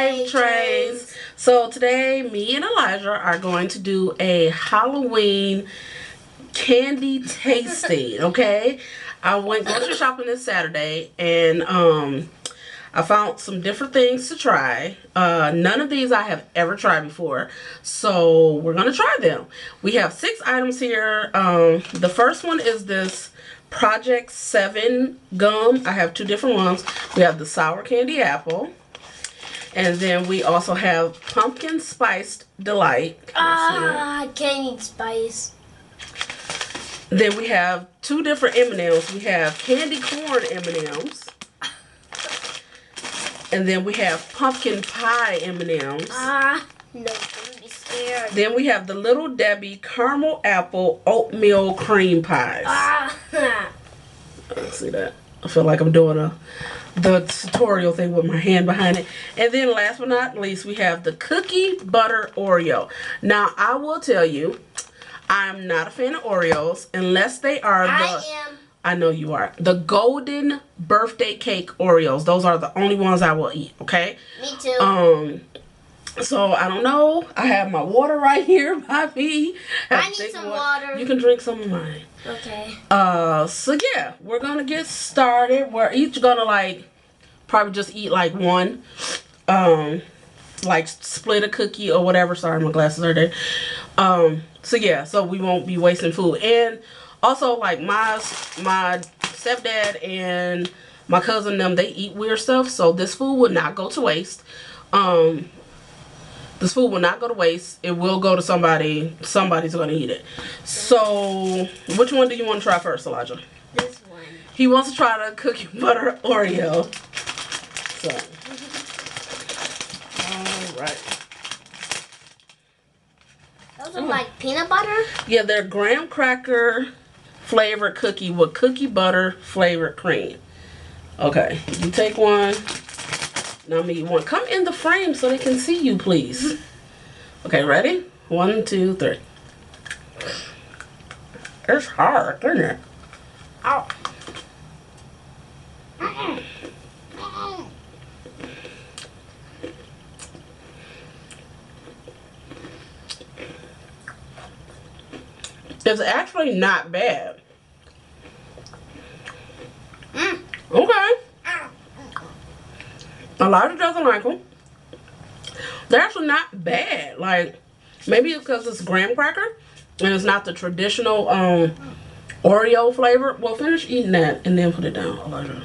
Hi Trays. So today me and Elijah are going to do a Halloween candy tasting, okay? I went grocery shopping this Saturday and I found some different things to try. None of these I have ever tried before, so we're gonna try them. We have 6 items here. The first one is this Project 7 gum. I have 2 different ones. We have the sour candy apple, and then we also have pumpkin spiced delight. I can't eat spice. Then we have 2 different M&Ms. We have candy corn M&Ms. And then we have pumpkin pie M&Ms. No, I'm gonna be scared. Then we have the Little Debbie caramel apple oatmeal cream pies. See that? I feel like I'm doing the tutorial thing with my hand behind it. And then last but not least, we have the cookie butter Oreo. Now, I will tell you, I'm not a fan of Oreos unless they are I know you are. The golden birthday cake Oreos. Those are the only ones I will eat, okay? Me too. So I don't know. I have my water right here by me. I need some water. You can drink some of mine. Okay. So yeah, we're gonna get started. We're each gonna like probably just eat like one. Like split a cookie or whatever. Sorry, my glasses are there. So yeah, so we won't be wasting food. And also, like my stepdad and my cousin them, they eat weird stuff, so this food will not go to waste. This food will not go to waste. It will go to somebody. Somebody's gonna eat it. So, which one do you want to try first, Elijah? This one. He wants to try the cookie butter Oreo. So, all right. Those are like peanut butter? Yeah, they're graham cracker flavored cookie with cookie butter flavored cream. Okay, you take one. Now me one. Come in the frame so they can see you, please. Okay, ready? 1, 2, 3. It's hard, isn't it? Ow. It's actually not bad. Okay. Elijah doesn't like them. They're actually not bad. Like, maybe it's because it's graham cracker and it's not the traditional Oreo flavor. Well, finish eating that and then put it down, Elijah.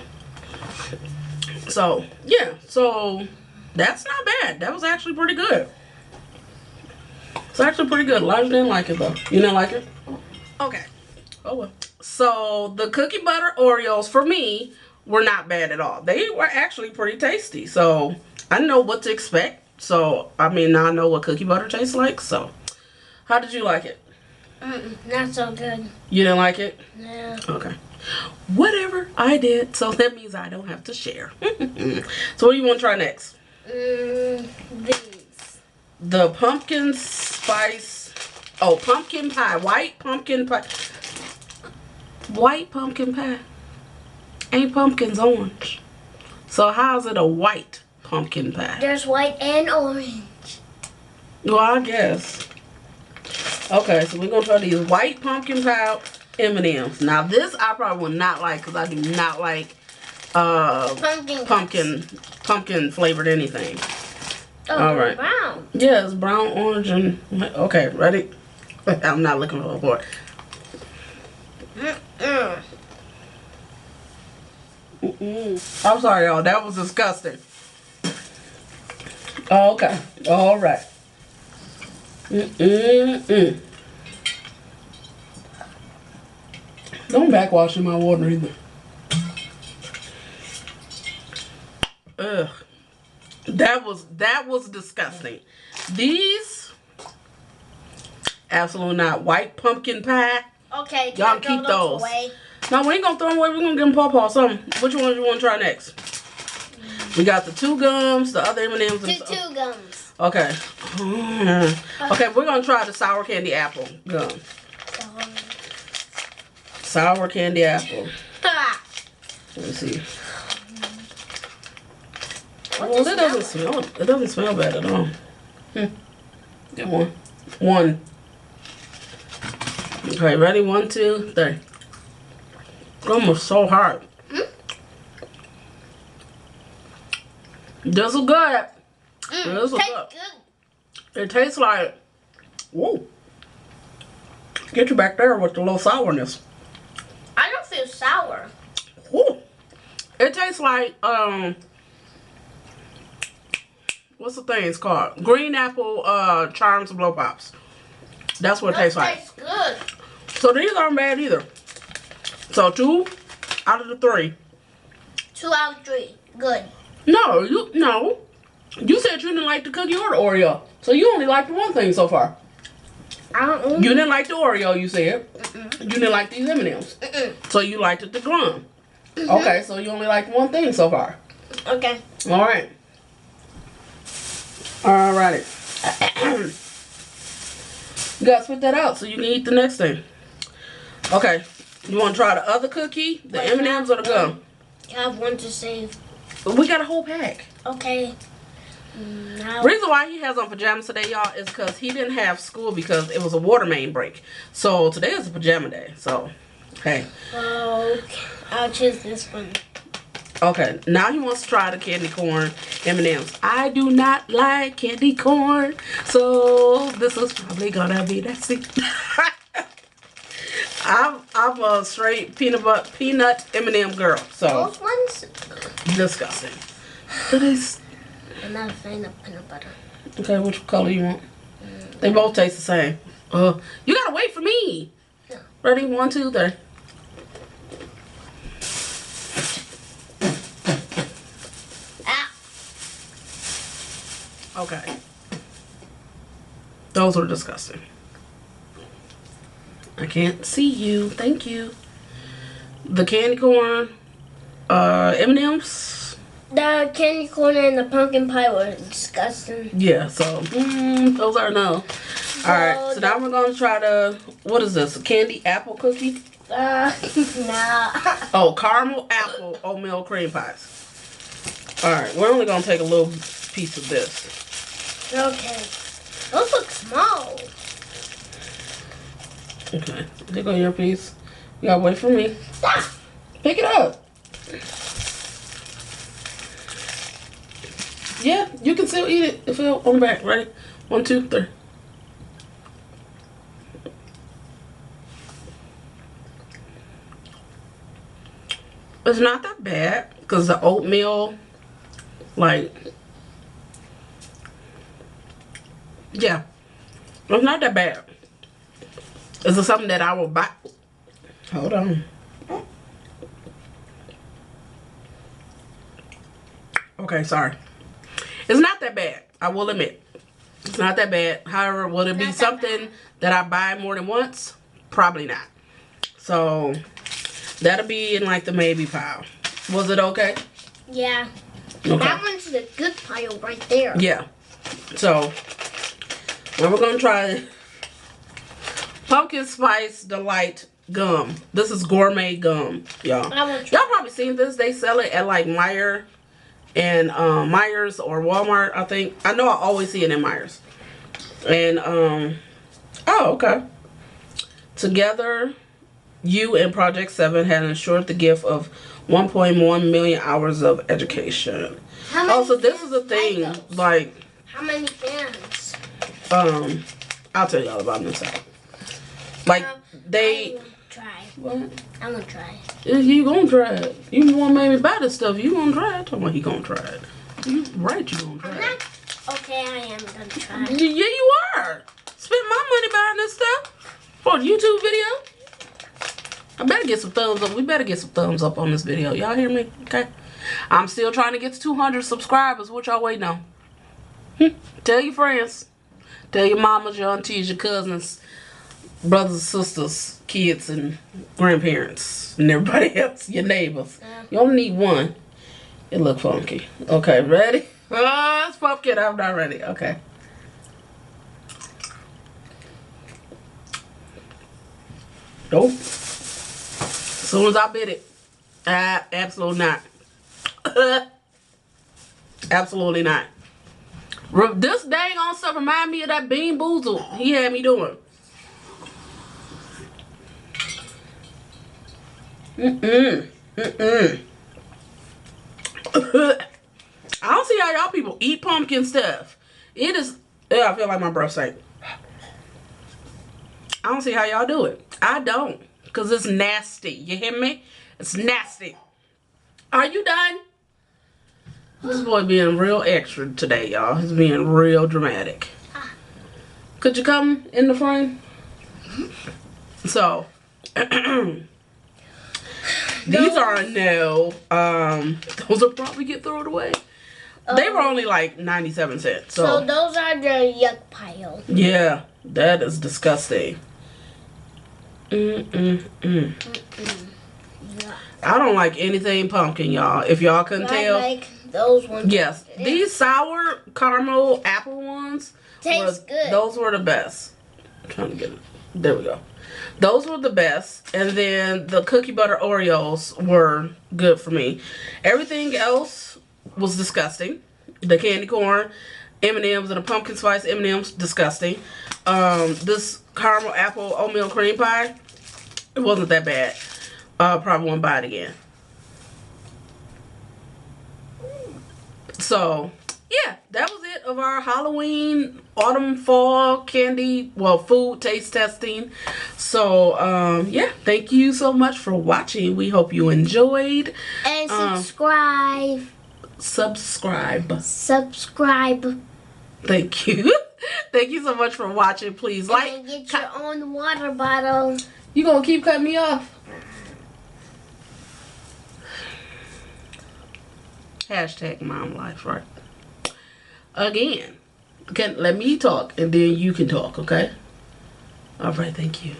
So, yeah. So, that's not bad. That was actually pretty good. It's actually pretty good. Elijah didn't like it, though. You didn't like it? Okay. Oh, well. So, the cookie butter Oreos, for me, were not bad at all. They were actually pretty tasty. So, I know what to expect. So, I mean, now I know what cookie butter tastes like. So, how did you like it? Not so good. You didn't like it? No. Okay. Whatever. I did. So, that means I don't have to share. So, what do you want to try next? These. The pumpkin spice. Oh, pumpkin pie. White pumpkin pie. White pumpkin pie. Ain't pumpkins orange? So how's it a white pumpkin pie? There's white and orange. Well, I guess. Okay, so we're gonna try these white pumpkin pie M&Ms. Now this I probably will not like because I do not like pumpkin flavored anything. Oh, all right. Brown. Yeah, it's brown, orange, and okay. Ready? I'm not looking for it. I'm sorry, y'all. That was disgusting. Oh, okay. All right. Don't backwash in my water either. Ugh. That was disgusting. These, absolutely not. White pumpkin pie. Okay, y'all keep those. Away? No, we ain't gonna throw them away. We're gonna give them Pawpaw something. Which one do you want to try next? We got the 2 gums, the other M&Ms. Two gums. Okay. Okay, we're gonna try the sour candy apple gum. Sour candy apple. Let me see. Well, it doesn't smell. It doesn't smell bad at all. Get one. One. Okay, ready? 1, 2, 3. Almost so hard. This is good. This is good. It tastes like, whoa. Get you back there with the little sourness. I don't feel sour. Whoa. It tastes like, what's the thing it's called? Green apple Charms Blow Pops. That's what it tastes like. Tastes good. So these aren't bad either. So 2 out of the 3. 2 out of 3. Good. No, you said you didn't like the cookie or the Oreo. So you only liked one thing so far. You didn't like the Oreo, you said. You didn't like these M&ms. So you liked the gum. Okay, so you only liked one thing so far. Okay. All right. Alrighty. You gotta spit that out so you can eat the next thing. Okay. You want to try the other cookie, the M&Ms, or the gum? I have one to save. We got a whole pack. Okay. Now. Reason why he has on pajamas today, y'all, is because he didn't have school because it was a water main break. So today is a pajama day. So, hey. Okay. I'll choose this one. Okay. Now he wants to try the candy corn M&Ms. I do not like candy corn, so this is probably gonna be nasty. I'm a straight peanut M&M girl. So Those ones? disgusting. That is. I'm not a fan of peanut butter. Okay, which color you want? They both taste the same. You gotta wait for me. Yeah. Ready? 1, 2, 3. Ah. Okay. Those are disgusting. I can't see you. Thank you. The candy corn, M&Ms. The candy corn and the pumpkin pie were disgusting. Yeah, so those are no. Alright, so now we're gonna try the, what is this? A candy apple cookie? Nah. Oh, caramel apple oatmeal cream pies. Alright, we're only gonna take a little piece of this. Okay. Those look small. Okay, there go your piece. You gotta wait for me. Ah. Pick it up. Yeah, you can still eat it if it's on the back. Ready? 1, 2, 3. It's not that bad because the oatmeal, like, yeah, it's not that bad. Is it something that I will buy? Hold on. Okay, sorry. It's not that bad. I will admit. It's not that bad. However, will it be something that I buy more than once? Probably not. So, that'll be in like the maybe pile. Was it okay? Yeah. Okay. That one's the good pile right there. Yeah. So, now we're going to try Pumpkin Spice Delight gum. This is gourmet gum, y'all. Y'all probably seen this. They sell it at like Myers or Walmart, I think. I know I always see it in Myers. And, oh, okay. Together, you and Project 7 had ensured the gift of 1.1 million hours of education. Also, this is a thing, like... How many fans? I'll tell y'all about this out. Like, they... I will try. What? I'm gonna try. You gonna try it. You want to make me buy this stuff, you gonna try it. Tell me he gonna try it. You right, you gonna try it. Okay, I am gonna try. Yeah, you are. Spend my money buying this stuff for a YouTube video. I better get some thumbs up. We better get some thumbs up on this video. Y'all hear me? Okay. I'm still trying to get to 200 subscribers. What y'all waiting on? Tell your friends. Tell your mamas, your aunties, your cousins, brothers, sisters, kids, and grandparents, and everybody else, your neighbors. You only need one. It look funky. Okay, ready? Oh, it's pumpkin. I'm not ready. Okay. Nope. As soon as I bit it, absolutely not. Absolutely not. This dang on stuff remind me of that Bean Boozled he had me doing. I don't see how y'all people eat pumpkin stuff. It is, I feel like my breath stank. I don't see how y'all do it. I don't. Because it's nasty. You hear me? It's nasty. Are you done? This boy being real extra today, y'all. He's being real dramatic. Could you come in the frame? So, these are a no. Those will probably get thrown away. They were only like 97 cents. So those are the yuck pile. Yeah, that is disgusting. I don't like anything pumpkin, y'all. If y'all couldn't tell. I like those ones. Yes, these sour caramel apple ones. Tastes good. Those were the best. I'm trying to get it. There we go. Those were the best. And then the cookie butter Oreos were good for me. Everything else was disgusting. The candy corn, M&ms, and the pumpkin spice M&ms, disgusting. This caramel apple oatmeal cream pie, it wasn't that bad. Probably won't buy it again. So, yeah, that was it of our Halloween, autumn, fall candy, well, food taste testing. So, yeah, thank you so much for watching. We hope you enjoyed. And subscribe. Subscribe. Thank you. Thank you so much for watching. Please like. And get your own water bottle. You gonna keep cutting me off? Hashtag mom life, right? Again, let me talk and then you can talk, okay? All right, thank you.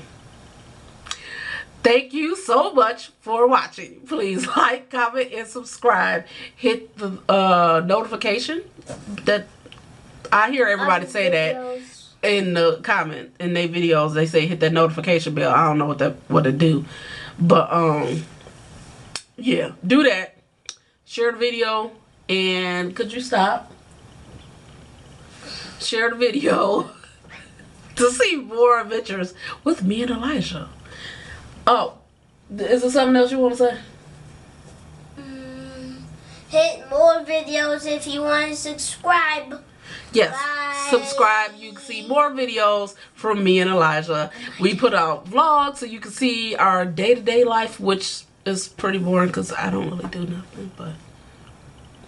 Thank you so much for watching. Please like, comment, and subscribe. Hit the notification. That I hear everybody say that in the comment in their videos. They say hit that notification bell. I don't know what it do, but yeah, do that. Share the video, and could you stop? Share the video to see more adventures with me and Elijah. Oh, is there something else you want to say? Hit more videos if you want to subscribe. Yes, Bye. subscribe. You can see more videos from me and Elijah. We put out vlogs so you can see our day-to-day life, which is pretty boring because I don't really do nothing, but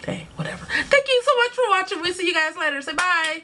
hey, whatever. Thank you so much for watching. We'll see you guys later. Say bye.